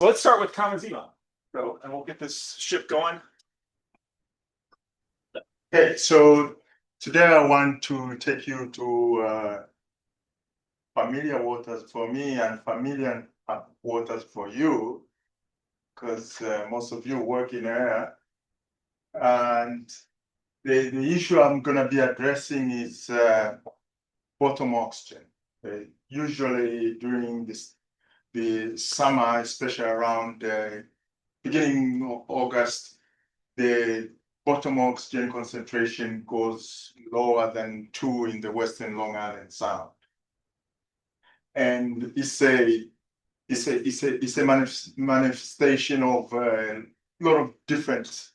So let's start with Kamazima. So, and we'll get this ship going. Okay, so today I want to take you to familiar waters for me and familiar waters for you, because most of you work in air. And the issue I'm going to be addressing is bottom oxygen. Usually during the summer, especially around beginning of August, the bottom oxygen concentration goes lower than 2 in the Western Long Island Sound. And it's a manifestation of a lot of different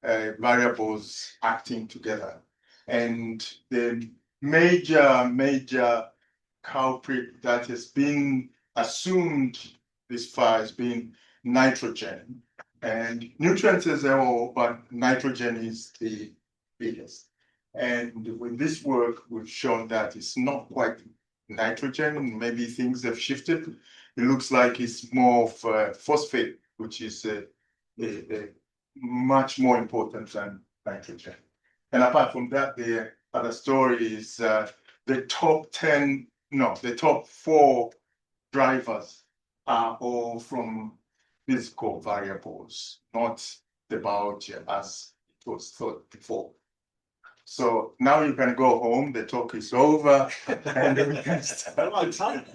variables acting together. And the major culprit that has been assumed this far has been nitrogen. And nutrients as well, but nitrogen is the biggest. And with this work, we've shown that it's not quite nitrogen. Maybe things have shifted. It looks like it's more of phosphate, which is much more important than nitrogen. And apart from that, the other story is the top 4 drivers are all from physical variables, not the biology as it was thought before. So now you can go home, the talk is over, and we can start. On time.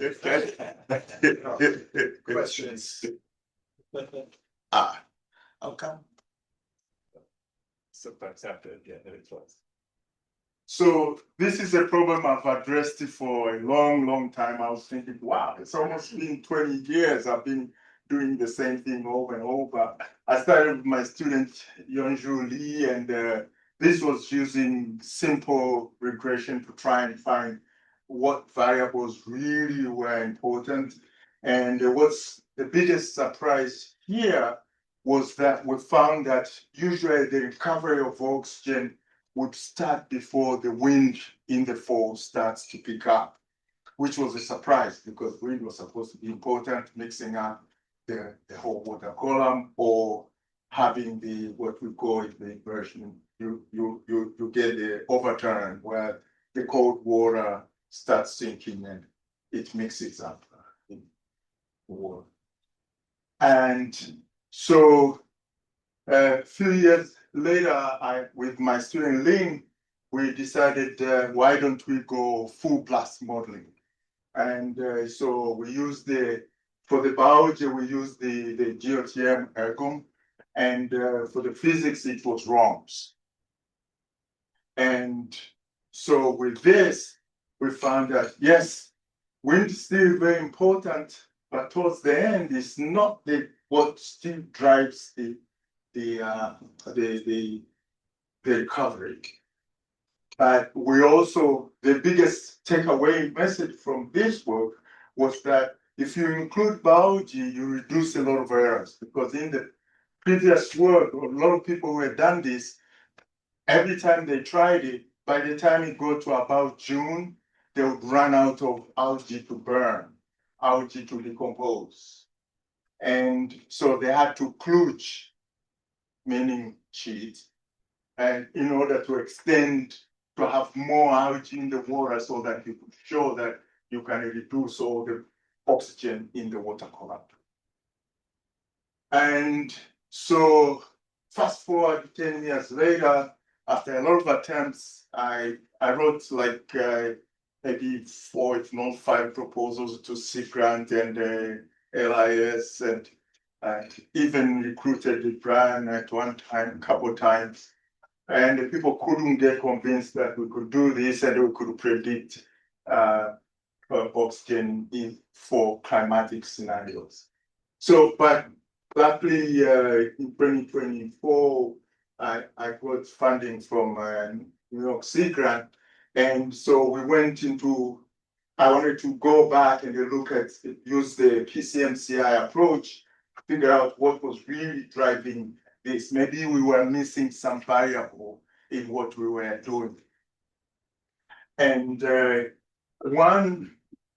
Questions? How come? Sometimes have to get it twice. So this is a problem I've addressed for a long time. I was thinking, wow, it's almost been 20 years I've been doing the same thing over and over. I started with my student, Yonju Lee, and this was using simple regression to try and find what variables really were important. And what's the biggest surprise here was that we found that usually the recovery of oxygen would start before the wind in the fall starts to pick up, which was a surprise because wind was supposed to be important, mixing up the whole water column or having what we call it the inversion. You get the overturn where the cold water starts sinking and it mixes up in the water. And so a few years later, with my student Lynn, we decided why don't we go full blast modeling? And so we use for the biology, we use the GOTM ergon, and for the physics, it was ROMS. And so with this, we found that yes, wind is still very important, but towards the end, it's not what still drives the recovery. But we also, the biggest takeaway message from this work was that if you include biology, you reduce a lot of errors, because in the previous work, a lot of people who had done this, every time they tried it, by the time it got to about June, they would run out of algae to burn, algae to decompose. And so they had to kludge, meaning cheat, and in order to extend, to have more algae in the water so that you could show that you can reduce all the oxygen in the water column. And so fast forward 10 years later, after a lot of attempts, I wrote like maybe 4, if not 5 proposals to seek grant and LIS, and even recruited Brian at one time, a couple of times. And the people couldn't get convinced that we could do this and we could predict oxygen for climatic scenarios. So, but luckily in 2024, I got funding from New York Sea grant. And so we went into, I wanted to go back and use the PCMCI approach, figure out what was really driving this. Maybe we were missing some variable in what we were doing. And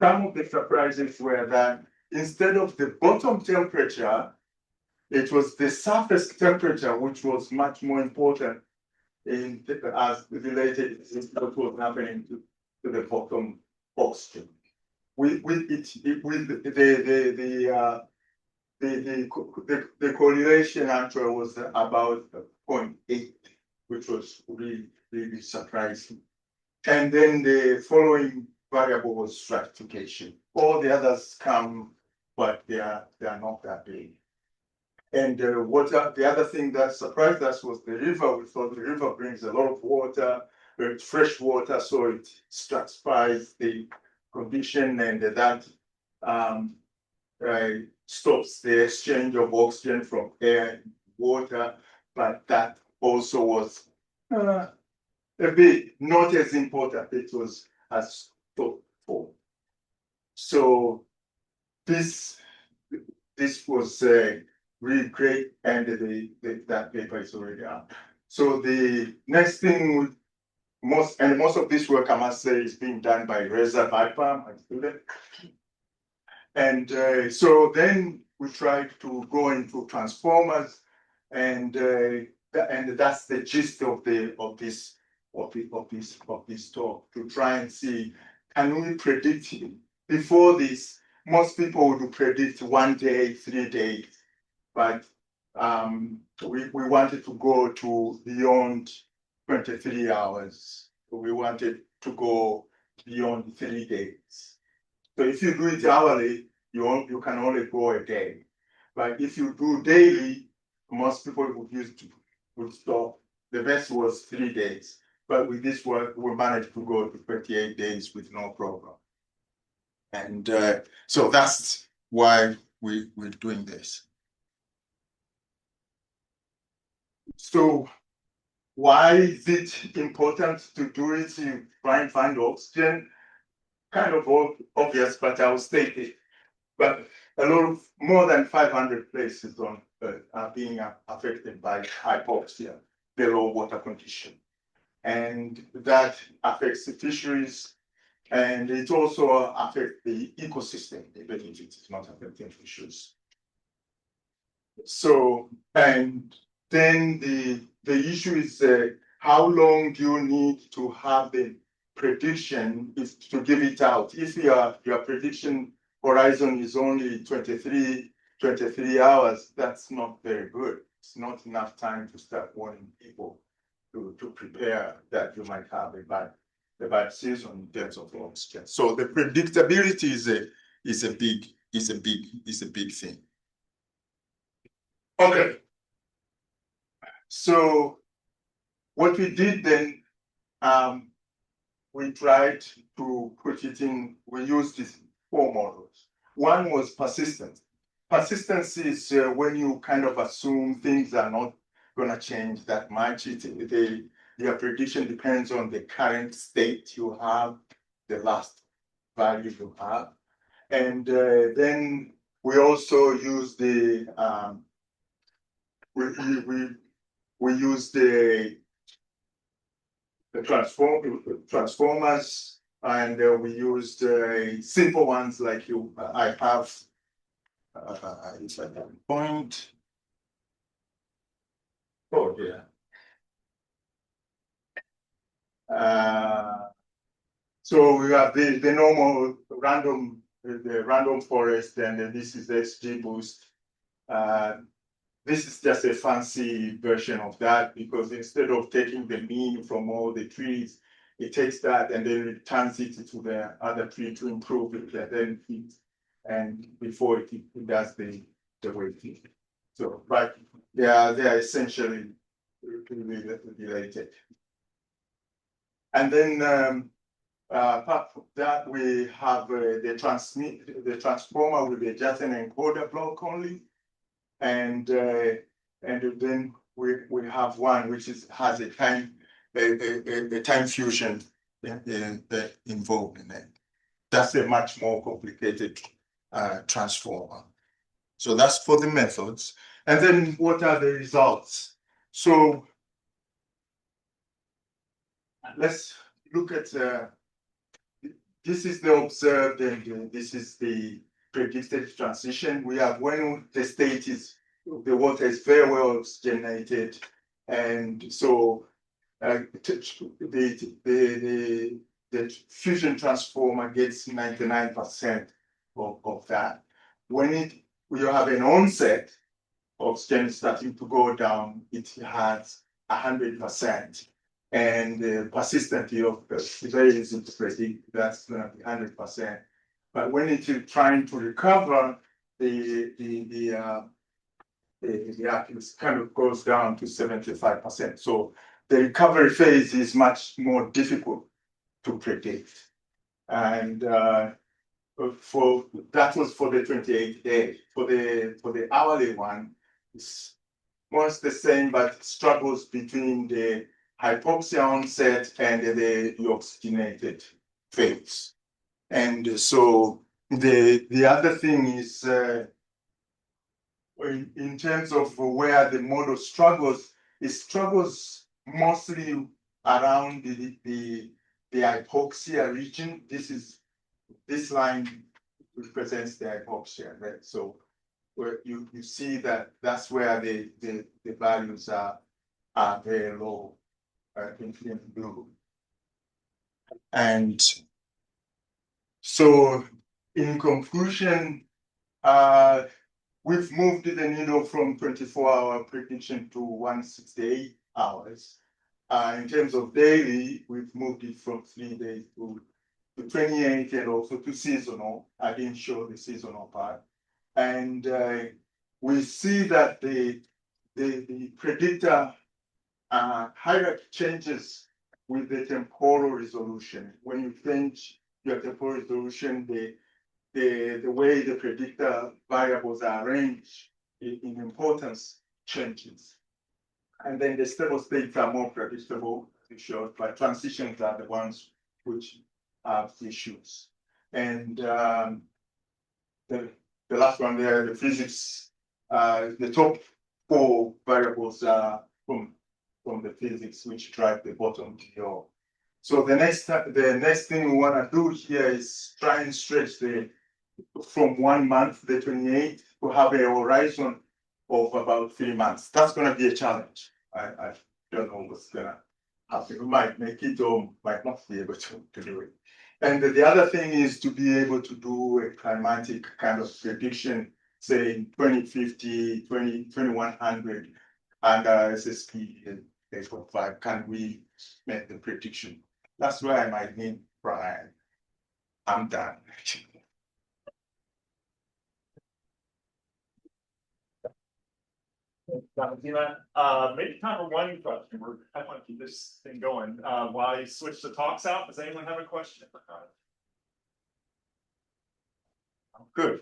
some of the surprises were that instead of the bottom temperature, it was the surface temperature, which was much more important as related to what was happening to the bottom oxygen. With the correlation actually was about 0.8, which was really surprising. And then the following variable was stratification. All the others come, but they are not that big. And the other thing that surprised us was the river. We thought the river brings a lot of water, fresh water, so it stratifies the condition, and that stops the exchange of oxygen from air and water. But that also was a bit not as important. It was as thought for. So this was really great, and that paper is already out. So the next thing, most of this work, I must say, is being done by Reza Viper, my student. And so then we tried to go into transformers, and that's the gist of this talk, to try and see, can we predict before this? Most people would predict 1 day, 3 days, but we wanted to go to beyond 23 hours. We wanted to go beyond 3 days. So if you do it hourly, you can only go a day. But if you do daily, most people would stop. The best was 3 days. But with this work, we managed to go to 28 days with no problem. And so that's why we're doing this. So why is it important to do it? You try and find oxygen, kind of obvious, but I'll state it. But more than 500 places on Earth are being affected by hypoxia, the low water condition. And that affects the fisheries, and it also affects the ecosystem, even if it is not affecting fisheries. So, and then the issue is how long do you need to have the prediction to give it out? If your prediction horizon is only 23 hours, that's not very good. It's not enough time to start warning people to prepare that you might have a bad season in terms of oxygen. So the predictability is a big thing. Okay. So what we did then, we tried to put it in, we used these 4 models. One was persistence. Persistence is when you kind of assume things are not going to change that much. Your prediction depends on the current state you have, the last value you have. And then we also use the we use the transformers, and we used simple ones like I have. It's like a point. Oh yeah. So we have the normal random forest, and this is the XGBoost. This is just a fancy version of that, because instead of taking the mean from all the trees, it takes that and then returns it to the other tree to improve it, and then and before it does the weight. So, but they are essentially related. And then apart from that, we have the transformer with the just an encoder block only, and then we have one which has a time fusion involved in it. That's a much more complicated transformer. So that's for the methods. And then what are the results? So let's look at this is the observed, and this is the predicted transition. We have when the state is, the water is very well oxygenated, and so the fusion transformer gets 99% of that. When you have an onset, oxygen starting to go down, it has 100%. And the persistently of it's very easy to predict, that's going to be 100%. But when it is trying to recover, the accuracy kind of goes down to 75%. So the recovery phase is much more difficult to predict. And that was for the 28 day. For the hourly one, it's most the same, but struggles between the hypoxia onset and the oxygenated phase. And so the other thing is in terms of where the model struggles, it struggles mostly around the hypoxia region. This line represents the hypoxia, right? So where you see that's where the values are very low, in blue. And so in conclusion, we've moved the needle from 24-hour prediction to 168 hours. In terms of daily, we've moved it from 3 days to 28 and also to seasonal. I didn't show the seasonal part. And we see that the predictor hierarchy changes with the temporal resolution. When you change your temporal resolution, the way the predictor variables are arranged in importance changes. And then the stable states are more predictable, but transitions are the ones which have issues. And the last one there, the physics, the top 4 variables are from the physics which drive the bottom PO. So the next thing we want to do here is try and stretch from 1 month, the 28, to have a horizon of about 3 months. That's going to be a challenge. I don't know what's going to happen. We might make it or might not be able to do it. And the other thing is to be able to do a climatic kind of prediction, say in 2050, 2100, and SSP 8.5, can we make the prediction? That's where I might need Brian. I'm done. Maybe time for one question. I want to keep this thing going. While I switch the talks out, does anyone have a question? Good.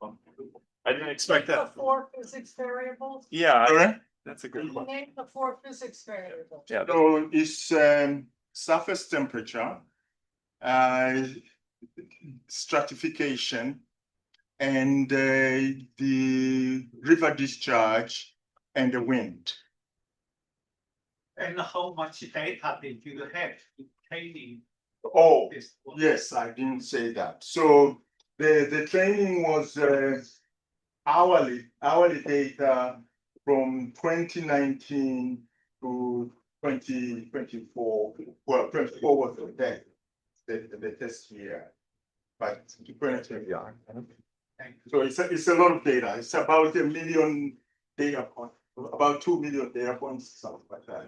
I didn't expect that. The 4 physics variables? Yeah, that's a good You one. name the 4 physics variables. Yeah. So it's surface temperature, stratification, and the river discharge and the wind. And how much data did you have in training Oh, this one? yes, I didn't say that. So the training was hourly data from 2019 to 2024. Well, 24 was the test year, but 2020. So it's a lot of data. It's about 1 million data points, about 2 million data points, something like that.